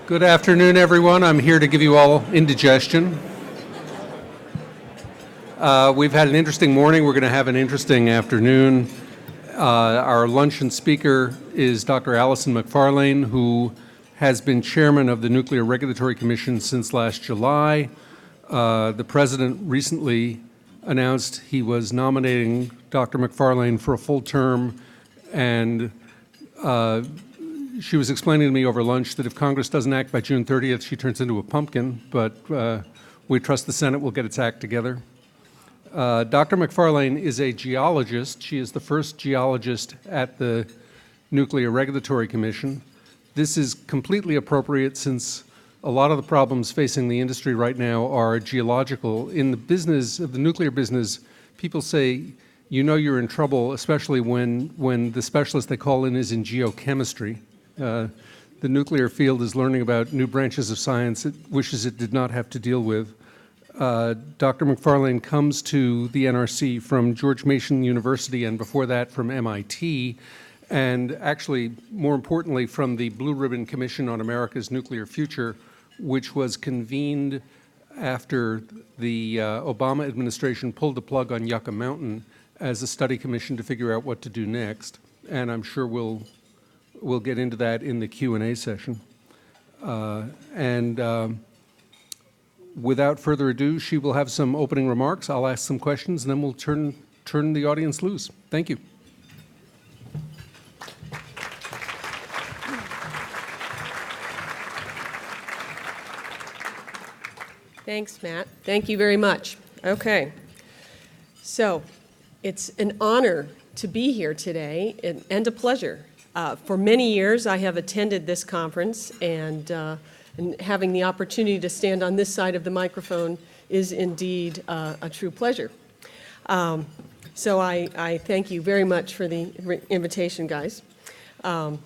Good afternoon, everyone. I'm here to give you all indigestion. We've had an interesting morning. We're going to have an interesting afternoon. Our luncheon speaker is Dr. Allison Macfarlane, who has been chairman of the Nuclear Regulatory Commission since last July. The president recently announced he was nominating Dr. Macfarlane for a full term, and she was explaining to me over lunch that if Congress doesn't act by June 30th, she turns into a pumpkin, but we trust the Senate will get its act together. Dr. Macfarlane is a geologist. She is the first geologist at the Nuclear Regulatory Commission. This is completely appropriate since a lot of the problems facing the industry right now are geological. In the business, of the nuclear business, people say, you know you're in trouble, especially when the specialist they call in is in geochemistry. The nuclear field is learning about new branches of science it wishes it did not have to deal with. Dr. Macfarlane comes to the NRC from George Mason University and before that from MIT, and actually, more importantly, from the Blue Ribbon Commission on America's Nuclear Future, which was convened after the Obama administration pulled the plug on Yucca Mountain as a study commission to figure out what to do next. And I'm sure we'll get into that in the Q&A session. Without further ado, she will have some opening remarks. I'll ask some questions, and then we'll turn the audience loose. Thank you. Thanks, Matt. Thank you very much. Okay. So it's an honor to be here today and a pleasure. For many years, I have attended this conference, and having the opportunity to stand on this side of the microphone is indeed a true pleasure. So I thank you very much for the invitation, guys. And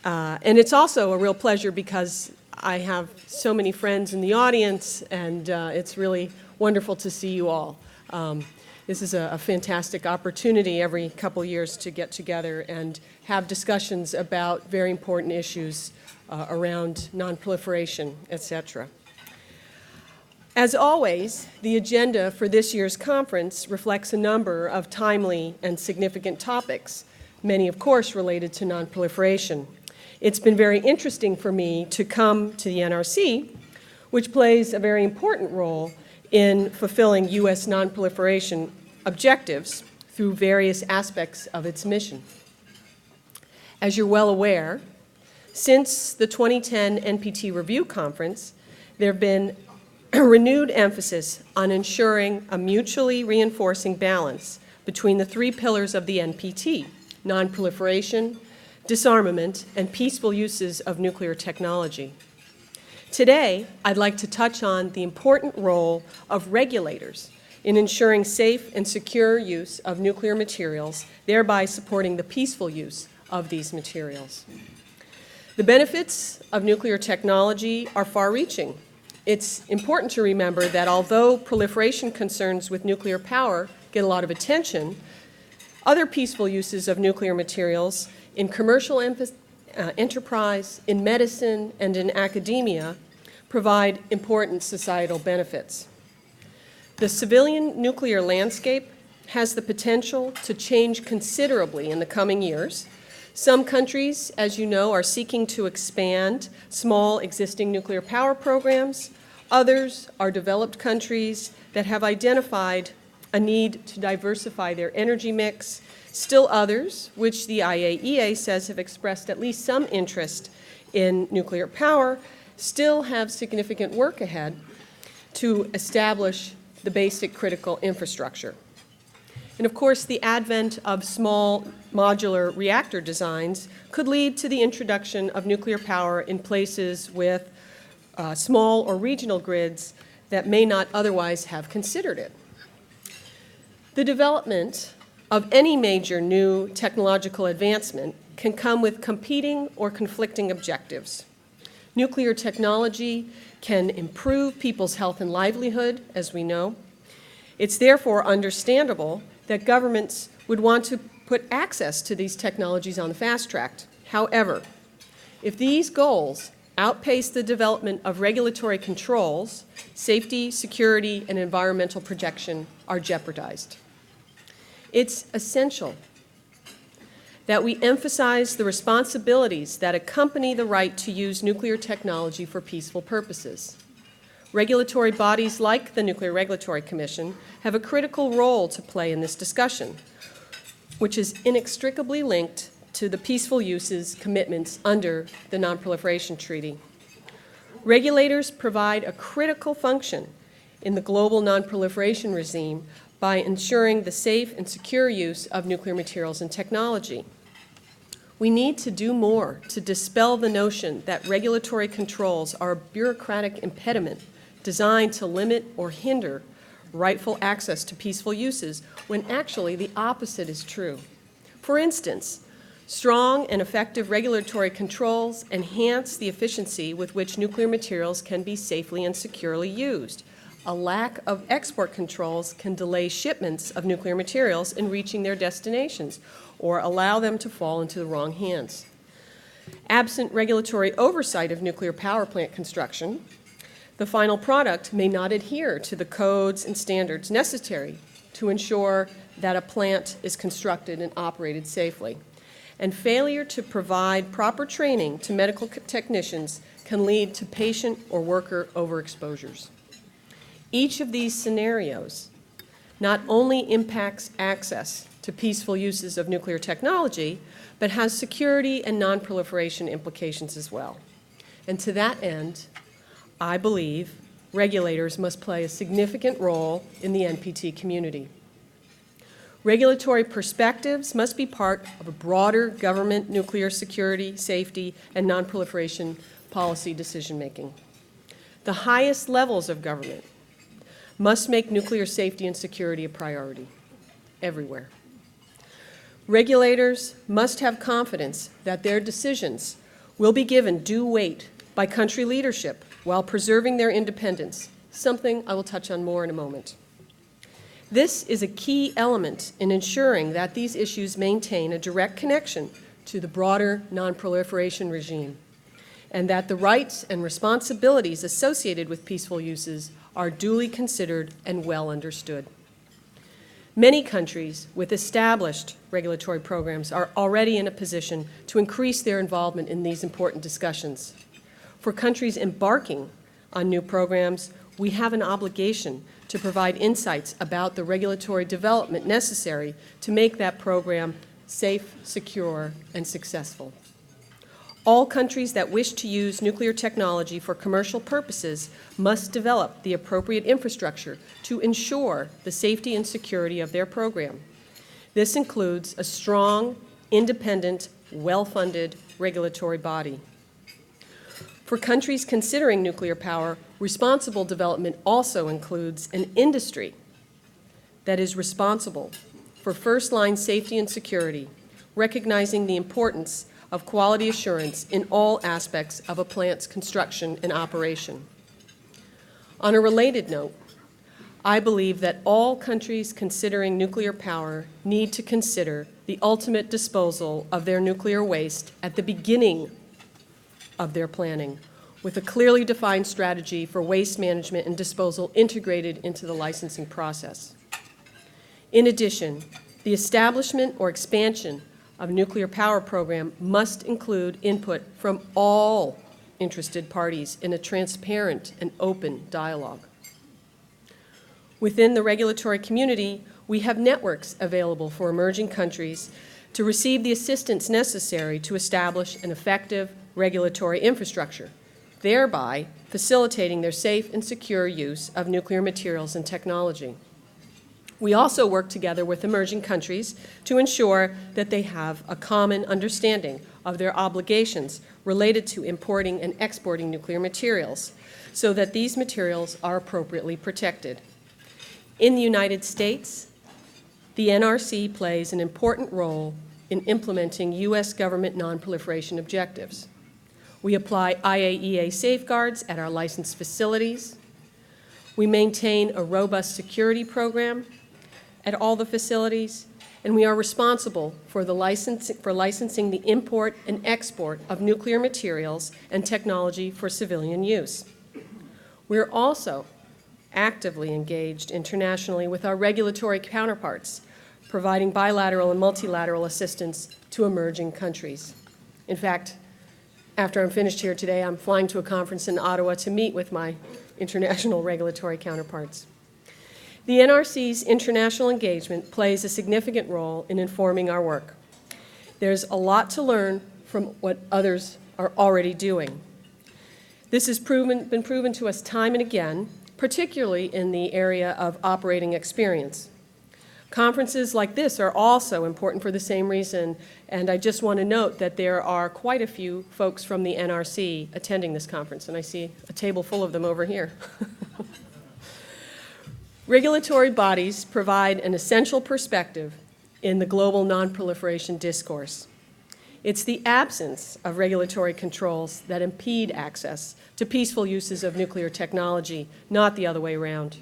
it's also a real pleasure because I have so many friends in the audience, and it's really wonderful to see you all. This is a fantastic opportunity every couple years to get together and have discussions about very important issues around nonproliferation, etc. As always, the agenda for this year's conference reflects a number of timely and significant topics, many, of course, related to nonproliferation. It's been very interesting for me to come to the NRC, which plays a very important role in fulfilling U.S. nonproliferation objectives through various aspects of its mission. As you're well aware, since the 2010 NPT Review Conference, there have been a renewed emphasis on ensuring a mutually reinforcing balance between the three pillars of the NPT: nonproliferation, disarmament, and peaceful uses of nuclear technology. Today, I'd like to touch on the important role of regulators in ensuring safe and secure use of nuclear materials, thereby supporting the peaceful use of these materials. The benefits of nuclear technology are far-reaching. It's important to remember that although proliferation concerns with nuclear power get a lot of attention, other peaceful uses of nuclear materials in commercial enterprise, in medicine, and in academia provide important societal benefits. The civilian nuclear landscape has the potential to change considerably in the coming years. Some countries, as you know, are seeking to expand small existing nuclear power programs. Others are developed countries that have identified a need to diversify their energy mix. Still others, which the IAEA says have expressed at least some interest in nuclear power, still have significant work ahead to establish the basic critical infrastructure. And of course, the advent of small modular reactor designs could lead to the introduction of nuclear power in places with small or regional grids that may not otherwise have considered it. The development of any major new technological advancement can come with competing or conflicting objectives. Nuclear technology can improve people's health and livelihood, as we know. It's therefore understandable that governments would want to put access to these technologies on the fast track. However, if these goals outpace the development of regulatory controls, safety, security, and environmental protection are jeopardized. It's essential that we emphasize the responsibilities that accompany the right to use nuclear technology for peaceful purposes. Regulatory bodies like the Nuclear Regulatory Commission have a critical role to play in this discussion, which is inextricably linked to the peaceful uses commitments under the Non-Proliferation Treaty. Regulators provide a critical function in the global non-proliferation regime by ensuring the safe and secure use of nuclear materials and technology. We need to do more to dispel the notion that regulatory controls are a bureaucratic impediment designed to limit or hinder rightful access to peaceful uses, when actually the opposite is true. For instance, strong and effective regulatory controls enhance the efficiency with which nuclear materials can be safely and securely used. A lack of export controls can delay shipments of nuclear materials in reaching their destinations or allow them to fall into the wrong hands. Absent regulatory oversight of nuclear power plant construction, the final product may not adhere to the codes and standards necessary to ensure that a plant is constructed and operated safely. And failure to provide proper training to medical technicians can lead to patient or worker overexposures. Each of these scenarios not only impacts access to peaceful uses of nuclear technology, but has security and non-proliferation implications as well. And to that end, I believe regulators must play a significant role in the NPT community. Regulatory perspectives must be part of a broader government nuclear security, safety, and non-proliferation policy decision-making. The highest levels of government must make nuclear safety and security a priority everywhere. Regulators must have confidence that their decisions will be given due weight by country leadership while preserving their independence, something I will touch on more in a moment. This is a key element in ensuring that these issues maintain a direct connection to the broader non-proliferation regime, and that the rights and responsibilities associated with peaceful uses are duly considered and well understood. Many countries with established regulatory programs are already in a position to increase their involvement in these important discussions. For countries embarking on new programs, we have an obligation to provide insights about the regulatory development necessary to make that program safe, secure, and successful. All countries that wish to use nuclear technology for commercial purposes must develop the appropriate infrastructure to ensure the safety and security of their program. This includes a strong, independent, well-funded regulatory body. For countries considering nuclear power, responsible development also includes an industry that is responsible for first-line safety and security, recognizing the importance of quality assurance in all aspects of a plant's construction and operation. On a related note, I believe that all countries considering nuclear power need to consider the ultimate disposal of their nuclear waste at the beginning of their planning, with a clearly defined strategy for waste management and disposal integrated into the licensing process. In addition, the establishment or expansion of a nuclear power program must include input from all interested parties in a transparent and open dialogue. Within the regulatory community, we have networks available for emerging countries to receive the assistance necessary to establish an effective regulatory infrastructure, thereby facilitating their safe and secure use of nuclear materials and technology. We also work together with emerging countries to ensure that they have a common understanding of their obligations related to importing and exporting nuclear materials, so that these materials are appropriately protected. In the United States, the NRC plays an important role in implementing U.S. government non-proliferation objectives. We apply IAEA safeguards at our licensed facilities. We maintain a robust security program at all the facilities, and we are responsible for licensing the import and export of nuclear materials and technology for civilian use. We are also actively engaged internationally with our regulatory counterparts, providing bilateral and multilateral assistance to emerging countries. In fact, after I'm finished here today, I'm flying to a conference in Ottawa to meet with my international regulatory counterparts. The NRC's international engagement plays a significant role in informing our work. There's a lot to learn from what others are already doing. This has been proven to us time and again, particularly in the area of operating experience. Conferences like this are also important for the same reason, and I just want to note that there are quite a few folks from the NRC attending this conference, and I see a table full of them over here. Regulatory bodies provide an essential perspective in the global nonproliferation discourse. It's the absence of regulatory controls that impede access to peaceful uses of nuclear technology, not the other way around.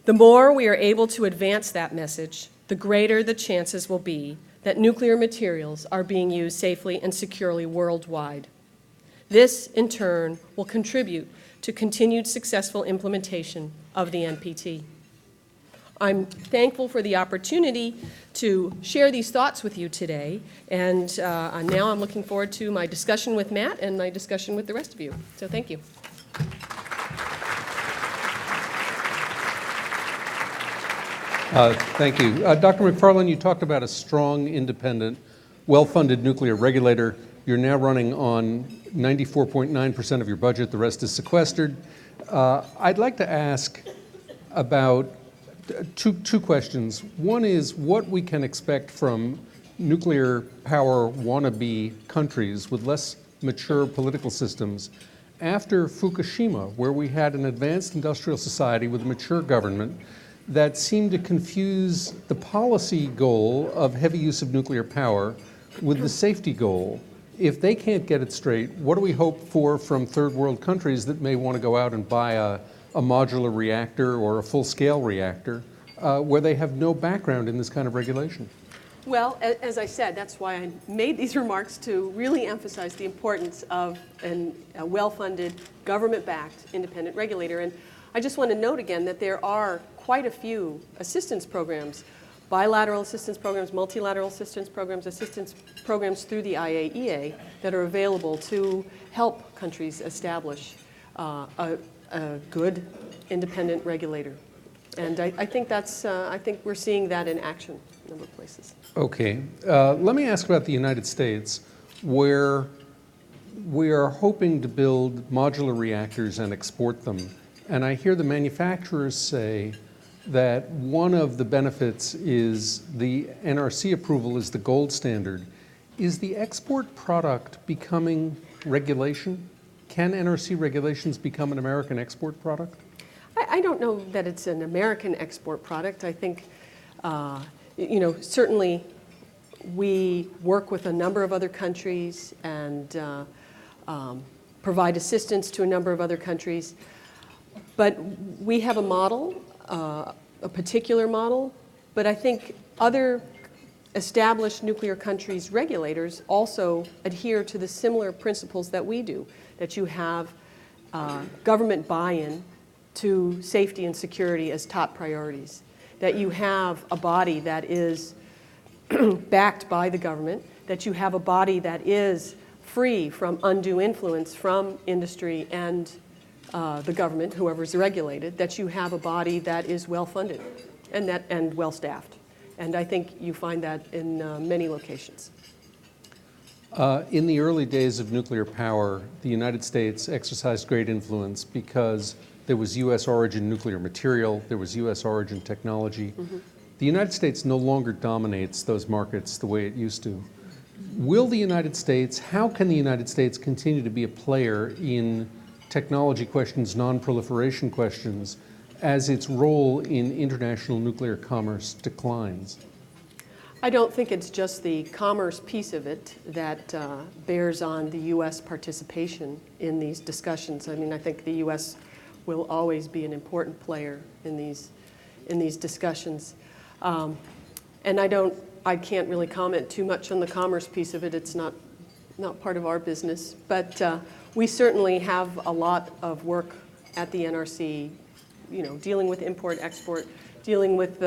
The more we are able to advance that message, the greater the chances will be that nuclear materials are being used safely and securely worldwide. This, in turn, will contribute to continued successful implementation of the NPT. I'm thankful for the opportunity to share these thoughts with you today, and now I'm looking forward to my discussion with Matt and my discussion with the rest of you. So thank you. Thank you. Dr. Macfarlane, you talked about a strong, independent, well-funded nuclear regulator. You're now running on 94.9% of your budget. The rest is sequestered. I'd like to ask about two questions. One is what we can expect from nuclear power wannabe countries with less mature political systems after Fukushima, where we had an advanced industrial society with a mature government that seemed to confuse the policy goal of heavy use of nuclear power with the safety goal. If they can't get it straight, what do we hope for from third world countries that may want to go out and buy a modular reactor or a full-scale reactor where they have no background in this kind of regulation? Well, as I said, that's why I made these remarks, to really emphasize the importance of a well-funded, government-backed, independent regulator. And I just want to note again that there are quite a few assistance programs, bilateral assistance programs, multilateral assistance programs through the IAEA that are available to help countries establish a good, independent regulator. And I think I think we're seeing that in action in a number of places. Okay. Let me ask about the United States, where we are hoping to build modular reactors and export them. And I hear the manufacturers say that one of the benefits is the NRC approval is the gold standard. Is the export product becoming regulation? Can NRC regulations become an American export product? I don't know that it's an American export product. I think, certainly we work with a number of other countries and provide assistance to a number of other countries. But we have a model, a particular model, but I think other established nuclear countries' regulators also adhere to the similar principles that we do, that you have government buy-in to safety and security as top priorities, that you have a body that is backed by the government, that you have a body that is free from undue influence from industry and the government, whoever's regulated, that you have a body that is well-funded and well-staffed. And I think you find that in many locations. In the early days of nuclear power, the United States exercised great influence because there was U.S. origin nuclear material, there was U.S. origin technology. Mm-hmm. The United States no longer dominates those markets the way it used to. How can the United States continue to be a player in technology questions, non-proliferation questions, as its role in international nuclear commerce declines? I don't think it's just the commerce piece of it that bears on the U.S. participation in these discussions. I mean, I think the U.S. will always be an important player in these discussions. And I can't really comment too much on the commerce piece of it. It's not part of our business. But we certainly have a lot of work at the NRC, dealing with import, export, dealing with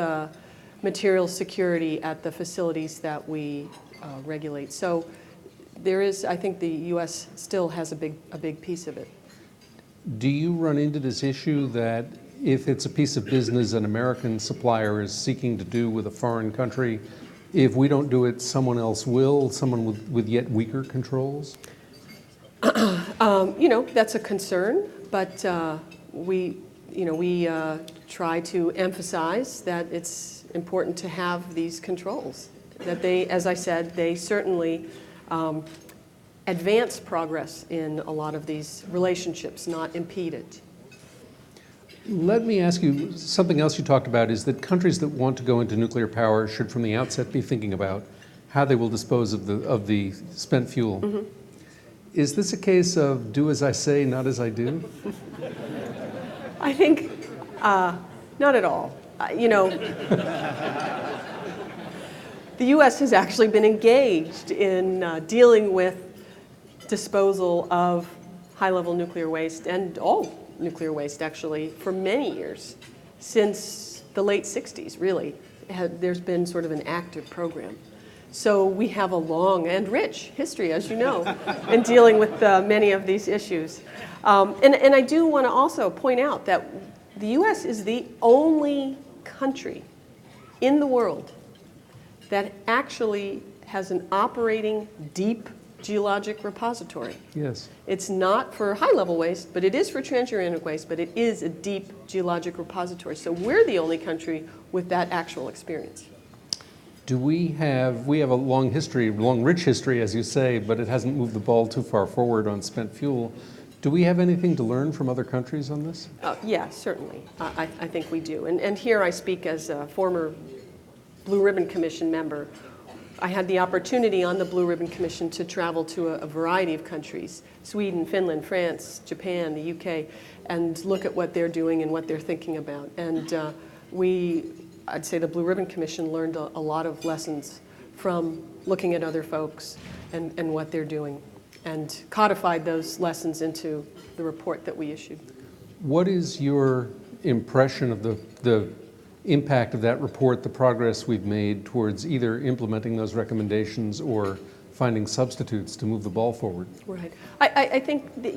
material security at the facilities that we regulate. So there is, I think the U.S. still has a big piece of it. Do you run into this issue that if it's a piece of business an American supplier is seeking to do with a foreign country, if we don't do it, someone else will, someone with yet weaker controls? That's a concern, but we try to emphasize that it's important to have these controls, that they, as I said, they certainly advance progress in a lot of these relationships, not impede it. Let me ask you, something else you talked about is that countries that want to go into nuclear power should from the outset be thinking about how they will dispose of the spent fuel. Mm-hmm. Is this a case of do as I say, not as I do? I think not at all. The U.S. has actually been engaged in dealing with disposal of high-level nuclear waste and all nuclear waste, actually, for many years, since the late 60s, really. There's been sort of an active program. So we have a long and rich history, as you know, in dealing with many of these issues. And I do want to also point out that the U.S. is the only country in the world that actually has an operating deep geologic repository. Yes. It's not for high-level waste, but it is for transuranic waste, but it is a deep geologic repository. So we're the only country with that actual experience. We have a long rich history, as you say, but it hasn't moved the ball too far forward on spent fuel. Do we have anything to learn from other countries on this? Yeah, certainly. I think we do. And here I speak as a former Blue Ribbon Commission member. I had the opportunity on the Blue Ribbon Commission to travel to a variety of countries, Sweden, Finland, France, Japan, the UK, and look at what they're doing and what they're thinking about. And I'd say the Blue Ribbon Commission learned a lot of lessons from looking at other folks and what they're doing, and codified those lessons into the report that we issued. What is your impression of the impact of that report, the progress we've made towards either implementing those recommendations or finding substitutes to move the ball forward? Right. I think that,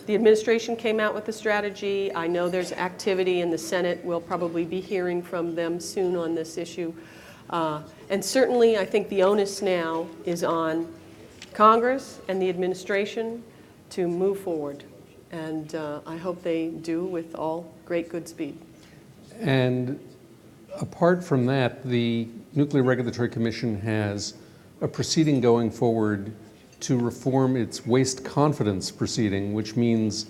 the administration came out with a strategy. I know there's activity in the Senate. We'll probably be hearing from them soon on this issue. And certainly I think the onus now is on Congress and the administration to move forward. And I hope they do with all great good speed. And apart from that, the Nuclear Regulatory Commission has a proceeding going forward to reform its waste confidence proceeding, which means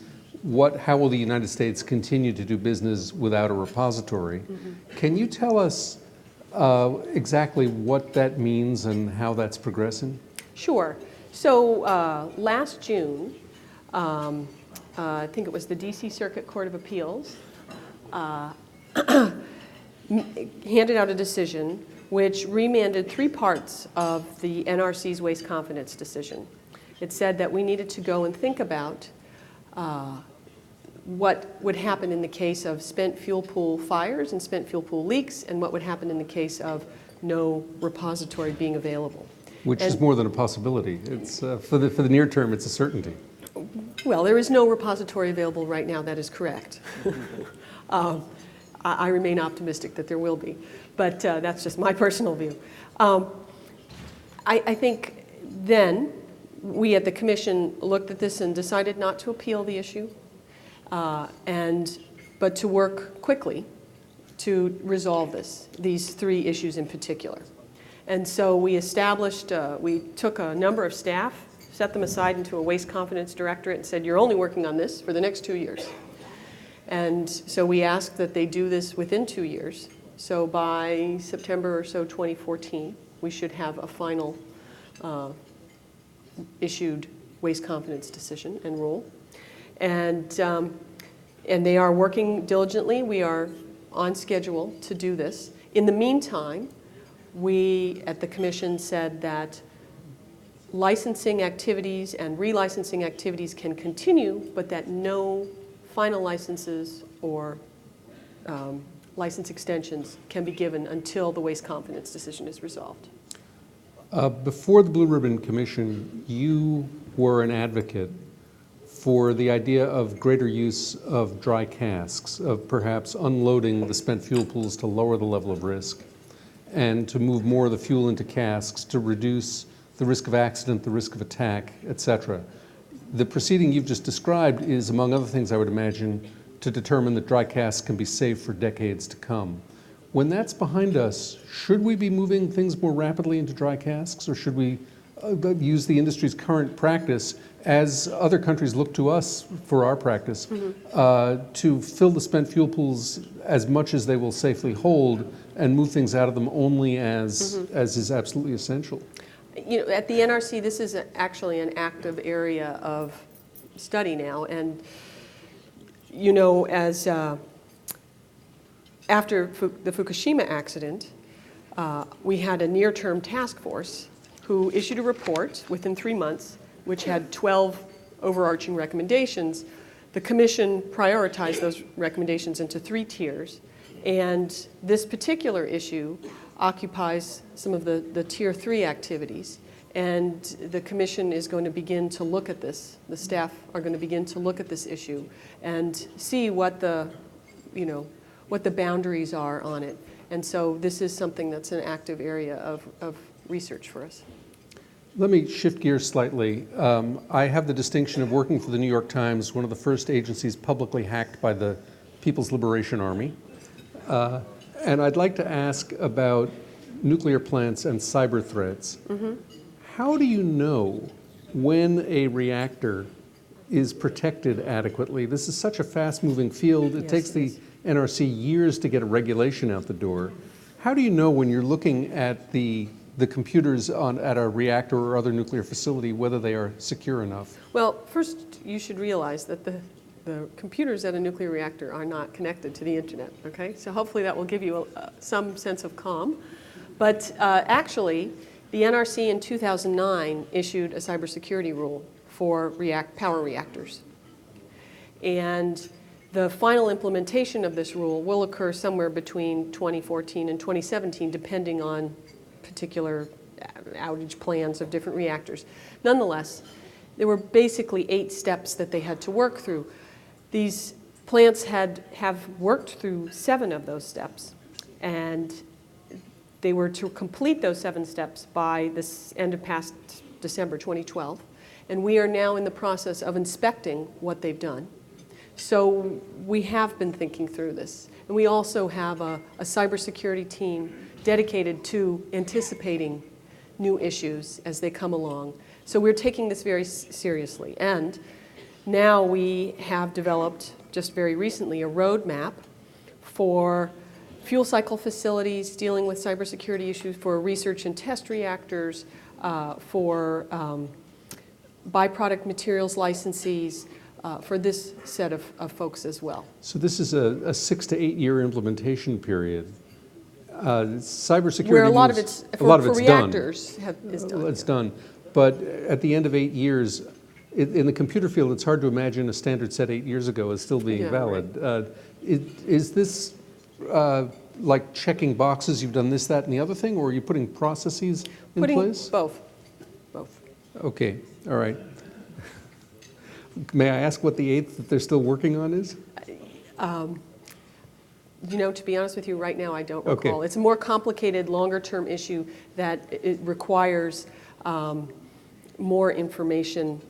how will the United States continue to do business without a repository? Mm-hmm. Can you tell us exactly what that means and how that's progressing? Sure. So last June, I think it was the D.C. Circuit Court of Appeals, handed out a decision which remanded 3 parts of the NRC's waste confidence decision. It said that we needed to go and think about what would happen in the case of spent fuel pool fires and spent fuel pool leaks, and what would happen in the case of no repository being available. Which is more than a possibility. It's for the near term, it's a certainty. Well, there is no repository available right now, that is correct. I remain optimistic that there will be, but that's just my personal view. I think then we at the Commission looked at this and decided not to appeal the issue, but to work quickly to resolve these 3 issues in particular. And so we took a number of staff, set them aside into a waste confidence directorate, and said, you're only working on this for the next 2 years. And so we asked that they do this within 2 years. So by September or so 2014, we should have a final issued waste confidence decision and rule. And they are working diligently. We are on schedule to do this. In the meantime, we at the Commission said that licensing activities and relicensing activities can continue, but that no final licenses or license extensions can be given until the waste confidence decision is resolved. Before the Blue Ribbon Commission, you were an advocate for the idea of greater use of dry casks, of perhaps unloading the spent fuel pools to lower the level of risk, and to move more of the fuel into casks to reduce the risk of accident, the risk of attack, etc. The proceeding you've just described is, among other things, I would imagine, to determine that dry casks can be safe for decades to come. When that's behind us, should we be moving things more rapidly into dry casks, or should we use the industry's current practice as other countries look to us for our practice to fill the spent fuel pools as much as they will safely hold and move things out of them only as is absolutely essential? You know, at the NRC, this is actually an active area of study now, and you know, as after the Fukushima accident, we had a near-term task force who issued a report within 3 months, which had 12 overarching recommendations. The Commission prioritized those recommendations into 3 tiers, and this particular issue occupies some of the Tier 3 activities, and the Commission is going to begin to look at this. The staff are going to begin to look at this issue and see what the, you know, what the boundaries are on it. And so this is something that's an active area of research for us. Let me shift gears slightly. I have the distinction of working for the New York Times, one of the first agencies publicly hacked by the People's Liberation Army. And I'd like to ask about nuclear plants and cyber threats. How do you know when a reactor is protected adequately? This is such a fast-moving field. It takes the NRC years to get a regulation out the door. How do you know when you're looking at the computers at a reactor or other nuclear facility whether they are secure enough? Well, first you should realize that the computers at a nuclear reactor are not connected to the internet, okay? So hopefully that will give you some sense of calm. But actually, the NRC in 2009 issued a cybersecurity rule for power reactors. And the final implementation of this rule will occur somewhere between 2014 and 2017, depending on particular outage plans of different reactors. Nonetheless, there were basically 8 steps that they had to work through. These plants have worked through 7 of those steps, and they were to complete those 7 steps by the end of past December 2012, and we are now in the process of inspecting what they've done. So we have been thinking through this, and we also have a cybersecurity team dedicated to anticipating new issues as they come along. So we're taking this very seriously, and now we have developed, just very recently, a roadmap for fuel cycle facilities dealing with cybersecurity issues, for research and test reactors, for byproduct materials licensees, for this set of folks as well. So this is a 6 to 8 year implementation period. Cybersecurity where a lot of it's for reactors done. Is done. It's done. But at the end of 8 years, in the computer field, it's hard to imagine a standard set 8 years ago is still being valid. Right. Is this like checking boxes, you've done this, that, and the other thing, or are you putting processes in place? Both. Okay, all right. May I ask what the 8th that they're still working on is? You know, to be honest with you, right now I don't recall. Okay. It's a more complicated, longer-term issue that it requires more information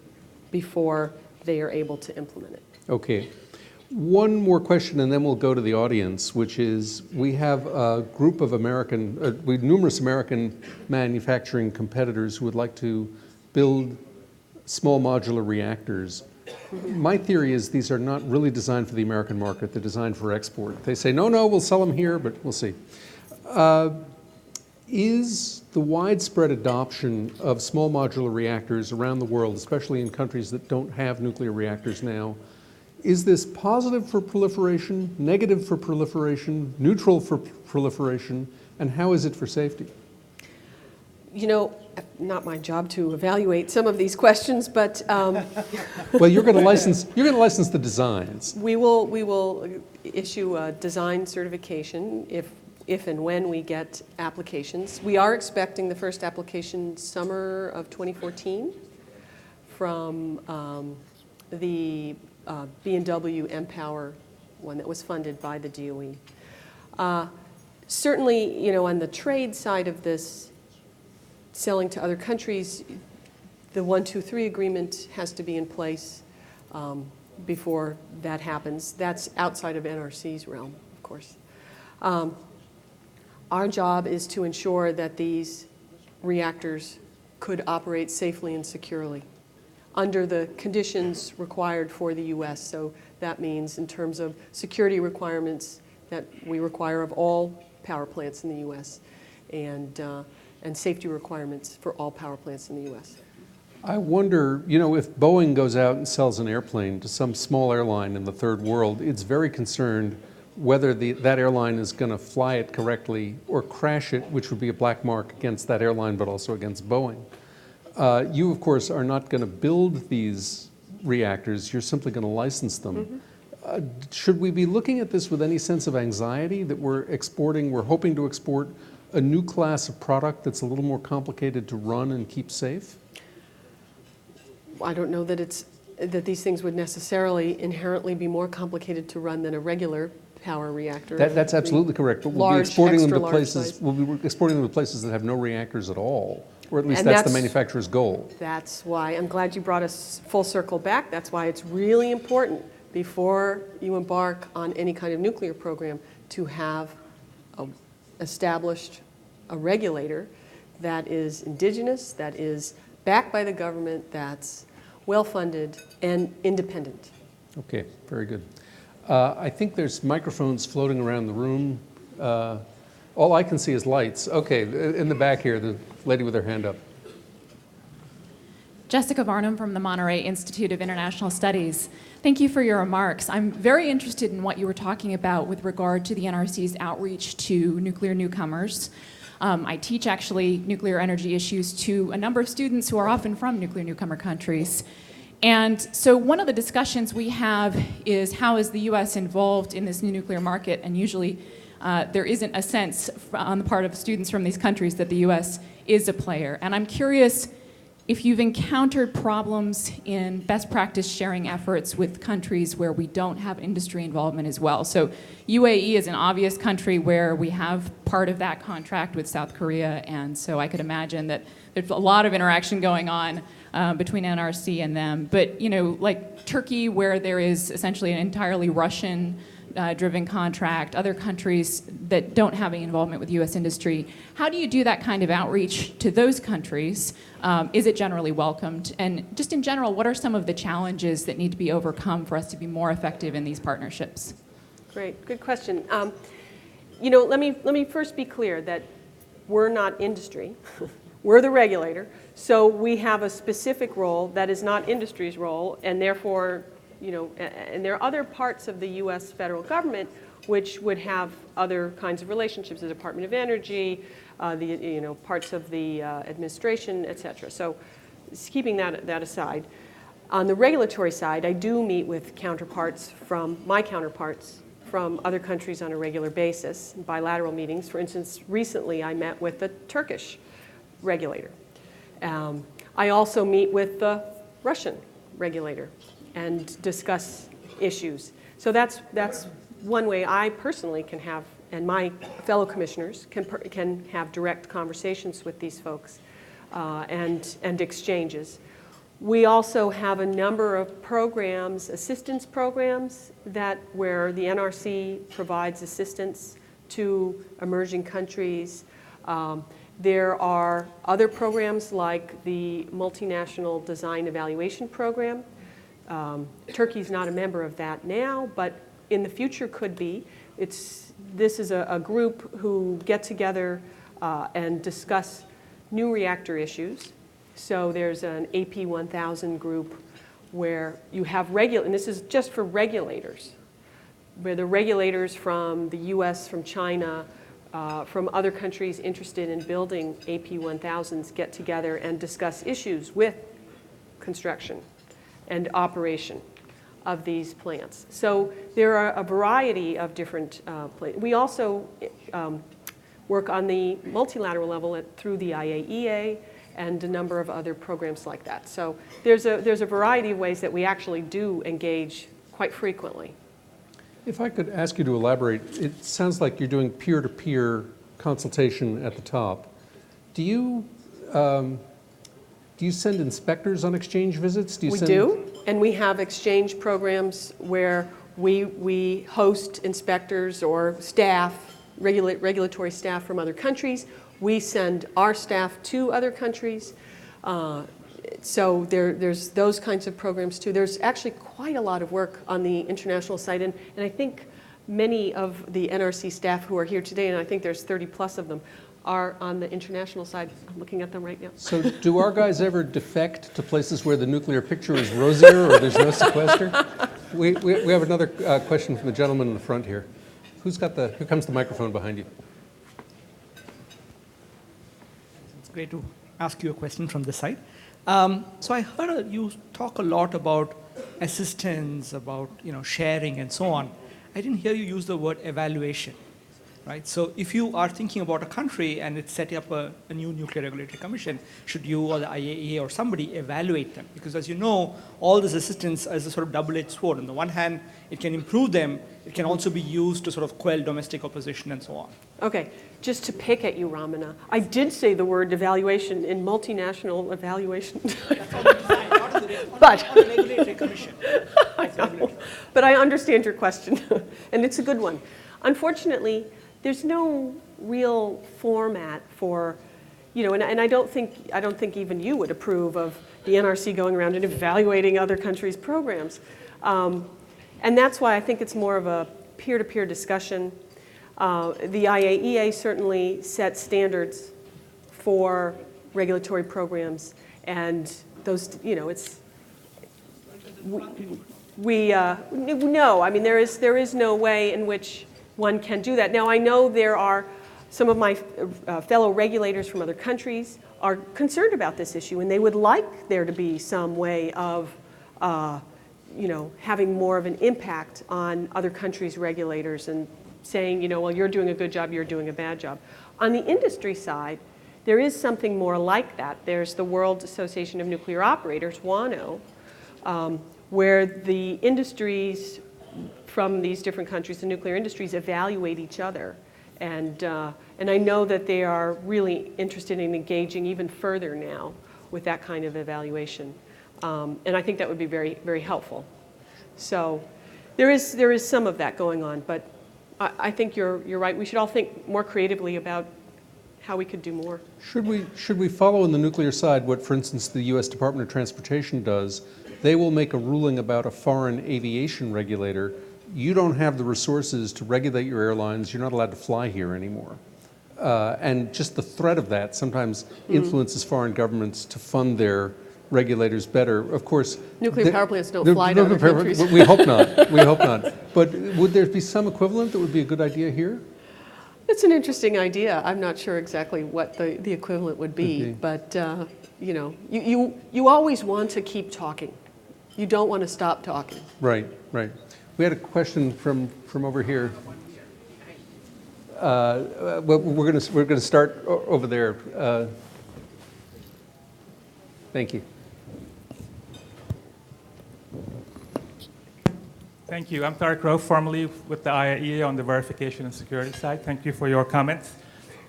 before they are able to implement it. Okay. One more question, and then we'll go to the audience, which is we have a group of numerous American manufacturing competitors who would like to build small modular reactors. My theory is these are not really designed for the American market. They're designed for export. They say, no, we'll sell them here, but we'll see. Is the widespread adoption of small modular reactors around the world, especially in countries that don't have nuclear reactors now, is this positive for proliferation, negative for proliferation, neutral for proliferation, and how is it for safety? You know, not my job to evaluate some of these questions, but Well, you're going to license the designs. we will issue a design certification if and when we get applications. We are expecting the first application summer of 2014 from the B&W Empower one that was funded by the DOE. Certainly, you know, on the trade side of this, selling to other countries, the 123 agreement has to be in place before that happens. That's outside of NRC's realm, of course. Our job is to ensure that these reactors could operate safely and securely under the conditions required for the U.S. So that means in terms of security requirements that we require of all power plants in the U.S. and safety requirements for all power plants in the U.S. I wonder, you know, if Boeing goes out and sells an airplane to some small airline in the third world, it's very concerned whether that airline is going to fly it correctly or crash it, which would be a black mark against that airline, but also against Boeing. You, of course, are not going to build these reactors. You're simply going to license them. Mm-hmm. Should we be looking at this with any sense of anxiety that we're hoping to export a new class of product that's a little more complicated to run and keep safe? I don't know that these things would necessarily inherently be more complicated to run than a regular power reactor. That's absolutely correct. But we'll be exporting them to places. We'll be exporting them to places that have no reactors at all, or at least that's the manufacturer's goal. That's why I'm glad you brought us full circle back. That's why it's really important before you embark on any kind of nuclear program to have established a regulator that is indigenous, that is backed by the government, that's well-funded and independent. Okay, very good. I think there's microphones floating around the room. All I can see is lights. Okay, in the back here, the lady with her hand up. Jessica Varnum from the Monterey Institute of International Studies. Thank you for your remarks. I'm very interested in what you were talking about with regard to the NRC's outreach to nuclear newcomers. I teach actually nuclear energy issues to a number of students who are often from nuclear newcomer countries. And so one of the discussions we have is how is the U.S. involved in this new nuclear market? And usually there isn't a sense on the part of students from these countries that the U.S. is a player. And I'm curious if you've encountered problems in best practice sharing efforts with countries where we don't have industry involvement as well. So UAE is an obvious country where we have part of that contract with South Korea, and so I could imagine that there's a lot of interaction going on between NRC and them. But, you know, like Turkey, where there is essentially an entirely Russian driven contract, other countries that don't have any involvement with U.S. industry. How do you do that kind of outreach to those countries? Is it generally welcomed? And just in general, what are some of the challenges that need to be overcome for us to be more effective in these partnerships? Great, good question. You know, let me first be clear that we're not industry. We're the regulator, so we have a specific role that is not industry's role, and therefore, you know, and there are other parts of the U.S. federal government which would have other kinds of relationships, the Department of Energy, parts of the administration, et cetera. So keeping that aside, on the regulatory side, I do meet with my counterparts from other countries on a regular basis, bilateral meetings. For instance, recently I met with the Turkish regulator. I also meet with the Russian regulator and discuss issues. So that's one way I personally can have, and my fellow commissioners can have direct conversations with these folks and exchanges. We also have a number of programs, assistance programs, where the NRC provides assistance to emerging countries. There are other programs like the Multinational Design Evaluation Program. Turkey's not a member of that now, but in the future could be. This is a group who get together and discuss new reactor issues. So there's an AP 1000 group where you have and this is just for regulators, where the regulators from the US, from China, from other countries interested in building AP1000s get together and discuss issues with construction and operation of these plants. So there are a variety of different plants. We also work on the multilateral level through the IAEA and a number of other programs like that. So there's a variety of ways that we actually do engage quite frequently. If I could ask you to elaborate, it sounds like you're doing peer-to-peer consultation at the top. Do you send inspectors on exchange visits? We do, and we have exchange programs where we host inspectors or staff, regulatory staff from other countries. We send our staff to other countries. So there's those kinds of programs too. There's actually quite a lot of work on the international side, and I think many of the NRC staff who are here today, and I think there's 30 plus of them, are on the international side. I'm looking at them right now. So do our guys ever defect to places where the nuclear picture is rosier or there's no sequester? We have another question from the gentleman in the front here. Here comes the microphone behind you. It's great to ask you a question from this side. So I heard you talk a lot about assistance, about sharing and so on. I didn't hear you use the word evaluation, right? So if you are thinking about a country and it's setting up a new nuclear regulatory commission, should you or the IAEA or somebody evaluate them? Because as you know, all this assistance is a sort of double-edged sword. On the one hand, it can improve them. It can also be used to sort of quell domestic opposition and so on. Okay, just to pick at you, Ramana, I did say the word evaluation in multinational evaluation. But on the regulatory commission. But I understand your question, and it's a good one. Unfortunately, there's no real format for, and I don't think even you would approve of the NRC going around and evaluating other countries' programs. And that's why I think it's more of a peer-to-peer discussion. The IAEA certainly sets standards for regulatory programs, and those, it's, no, I mean, there is no way in which one can do that. Now, I know there are some of my fellow regulators from other countries are concerned about this issue, and they would like there to be some way of having more of an impact on other countries' regulators and saying, well, you're doing a good job, you're doing a bad job. On the industry side, there is something more like that. There's the World Association of Nuclear Operators, WANO, where the industries from these different countries, the nuclear industries, evaluate each other. And I know that they are really interested in engaging even further now with that kind of evaluation. And I think that would be very, very helpful. So there is some of that going on, but I think you're right. We should all think more creatively about how we could do more. Should we follow on the nuclear side what, for instance, the U.S. Department of Transportation does? They will make a ruling about a foreign aviation regulator. You don't have the resources to regulate your airlines. You're not allowed to fly here anymore. And just the threat of that sometimes influences foreign governments to fund their regulators better. Of course, nuclear power plants don't fly to other countries. We hope not. We hope not. But would there be some equivalent that would be a good idea here? It's an interesting idea. I'm not sure exactly what the equivalent would be, but you always want to keep talking. You don't want to stop talking. Right, right. We had a question from over here. Well, we're going to start over there. Thank you. Thank you. I'm Tariq Rauf, formerly with the IAEA on the verification and security side. Thank you for your comments.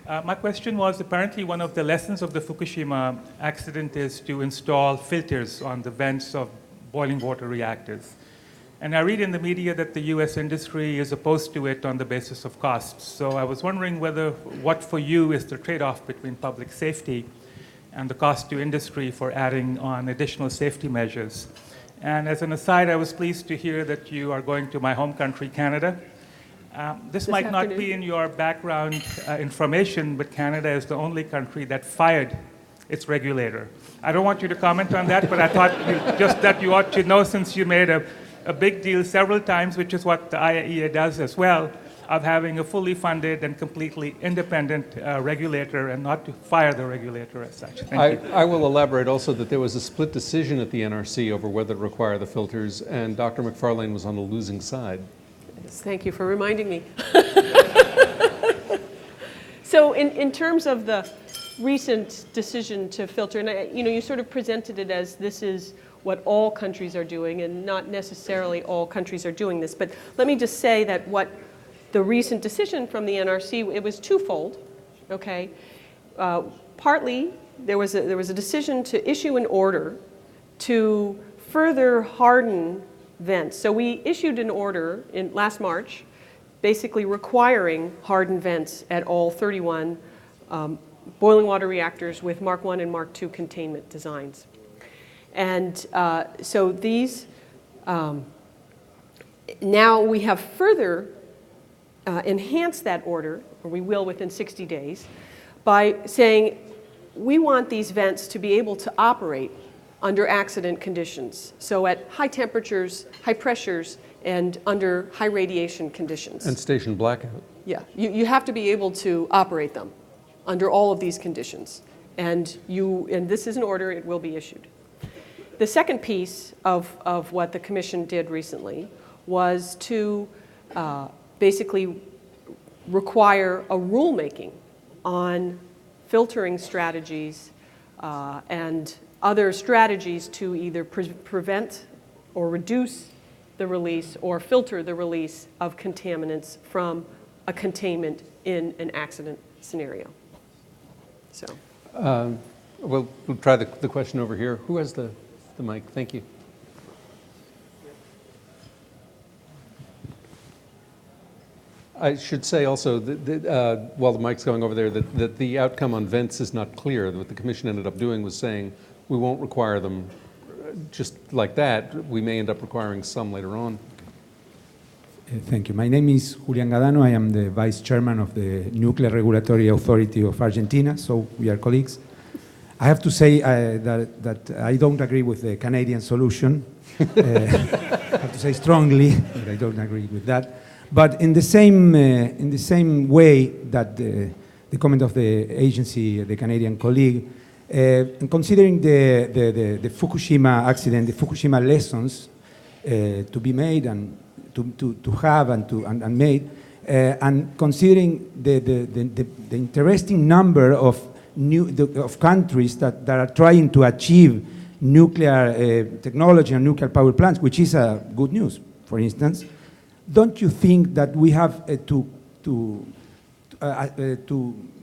My question was, apparently one of the lessons of the Fukushima accident is to install filters on the vents of boiling water reactors. And I read in the media that the US industry is opposed to it on the basis of costs. So I was wondering what for you is the trade-off between public safety and the cost to industry for adding on additional safety measures. And as an aside, I was pleased to hear that you are going to my home country, Canada. This might not be in your background information, but Canada is the only country that fired its regulator. I don't want you to comment on that, but I thought that you ought to know, since you made a big deal several times, which is what the IAEA does as well, of having a fully funded and completely independent regulator and not to fire the regulator as such. Thank you. I will elaborate also that there was a split decision at the NRC over whether to require the filters, and Dr. Macfarlane was on the losing side. Yes, thank you for reminding me. So in terms of the recent decision to filter, and you sort of presented it as this is what all countries are doing, and not necessarily all countries are doing this. But let me just say that what the recent decision from the NRC, it was twofold, okay? Partly, there was a decision to issue an order to further harden vents. So we issued an order in last March, basically requiring hardened vents at all 31 boiling water reactors with Mark I and Mark II containment designs. And so these, now we have further enhanced that order, or we will within 60 days, by saying we want these vents to be able to operate under accident conditions. So at high temperatures, high pressures, and under high radiation conditions. And station blackout. Yeah, you have to be able to operate them under all of these conditions. And this is an order, it will be issued. The second piece of what the Commission did recently was to basically require a rulemaking on filtering strategies and other strategies to either prevent or reduce the release or filter the release of contaminants from a containment in an accident scenario. So. We'll try the question over here. Who has the mic? Thank you. I should say also, that, while the mic's going over there, that the outcome on vents is not clear. What the Commission ended up doing was saying, we won't require them just like that. We may end up requiring some later on. Thank you. My name is Julian Gadano. I am the Vice Chairman of the Nuclear Regulatory Authority of Argentina, so we are colleagues. I have to say that I don't agree with the Canadian solution. I have to say strongly that I don't agree with that. But in the same way that the comment of the agency, the Canadian colleague, considering the Fukushima accident, the Fukushima lessons to be made and to have and made, and considering the interesting number of countries that are trying to achieve nuclear technology and nuclear power plants, which is good news, for instance, don't you think that we have to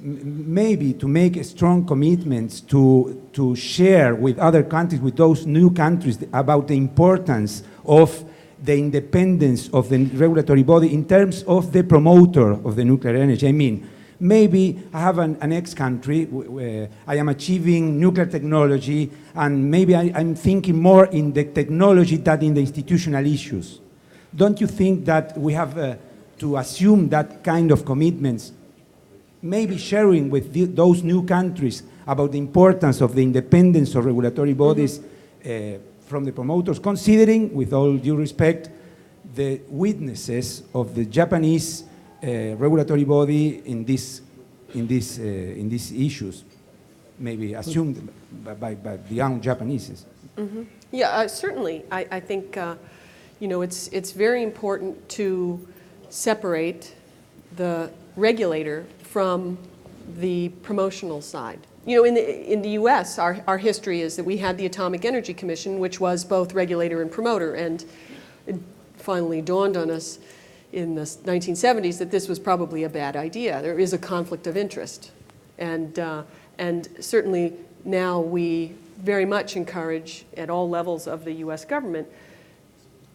maybe to make strong commitments to share with other countries, with those new countries, about the importance of the independence of the regulatory body in terms of the promoter of the nuclear energy? I mean, maybe I have an ex-country where I am achieving nuclear technology, and maybe I'm thinking more in the technology than in the institutional issues. Don't you think that we have to assume that kind of commitments, maybe sharing with those new countries about the importance of the independence of regulatory bodies from the promoters, considering, with all due respect, the weaknesses of the Japanese regulatory body in these issues, maybe assumed by the young Japanese? Mm-hmm. Yeah, certainly. I think it's very important to separate the regulator from the promotional side. In the U.S., our history is that we had the Atomic Energy Commission, which was both regulator and promoter, and it finally dawned on us in the 1970s that this was probably a bad idea. There is a conflict of interest, and certainly now we very much encourage at all levels of the U.S. government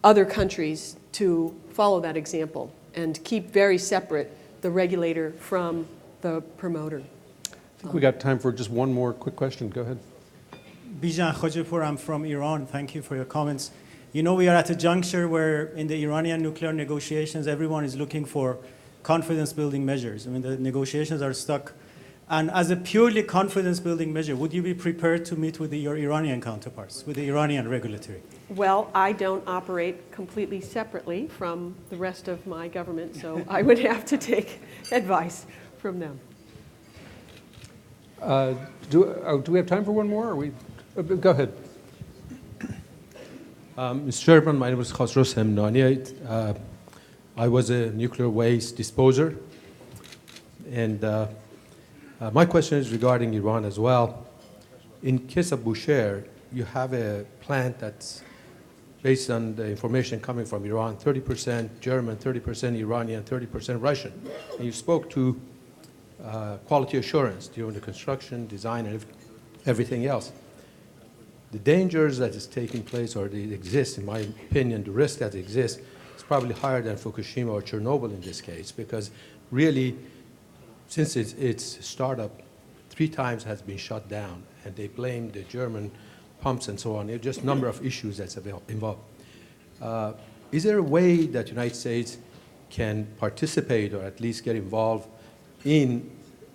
other countries to follow that example and keep very separate the regulator from the promoter. I think we got time for just one more quick question. Go ahead. Bijan Khojapour, I'm from Iran. Thank you for your comments. We are at a juncture where in the Iranian nuclear negotiations, everyone is looking for confidence-building measures. I mean, the negotiations are stuck And as a purely confidence-building measure, would you be prepared to meet with your Iranian counterparts, with the Iranian regulatory? Well, I don't operate completely separately from the rest of my government, so I would have to take advice from them. Do we have time for one more? Go ahead. Mr. Chairman, my name is Khosrow Semnani. I was a nuclear waste disposer. And my question is regarding Iran as well. In case of Bushehr, you have a plant that's based on the information coming from Iran, 30% German, 30% Iranian, 30% Russian. And you spoke to quality assurance during the construction, design, and everything else. The dangers that is taking place or that exist, in my opinion, the risk that exists is probably higher than Fukushima or Chernobyl in this case, because really, since its startup 3 times has been shut down, and they blame the German pumps and so on. It's just a number of issues that's involved. Is there a way that the United States can participate or at least get involved in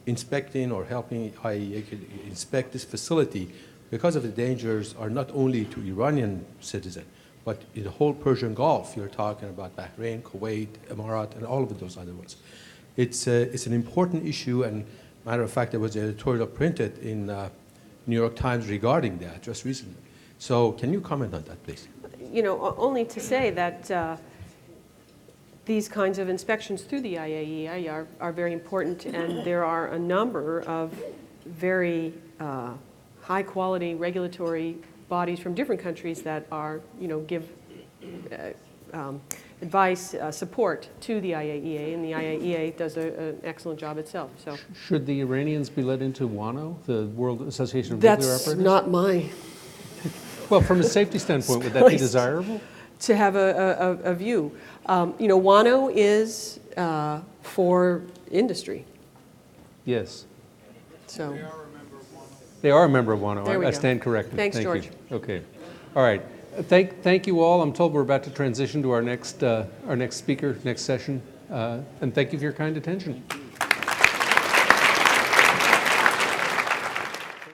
inspecting or helping IAEA inspect this facility, because of the dangers are not only to Iranian citizens, but in the whole Persian Gulf? You're talking about Bahrain, Kuwait, Emirat, and all of those other ones. It's an important issue, and matter of fact, there was an editorial printed in New York Times regarding that just recently. So can you comment on that, please? You know, only to say that these kinds of inspections through the IAEA are very important, and there are a number of very high-quality regulatory bodies from different countries that are, give advice, support to the IAEA, and the IAEA does an excellent job itself. So, should the Iranians be let into WANO, the World Association of Nuclear Operators? That's not my. Well, from a safety standpoint, would that be desirable? To have a view. WANO is for industry. Yes. So. They are a member of WANO. There we I go. stand corrected. Thanks, Thank George. You. Okay. All right. Thank you all. I'm told we're about to transition to our next speaker, next session. And thank you for your kind attention.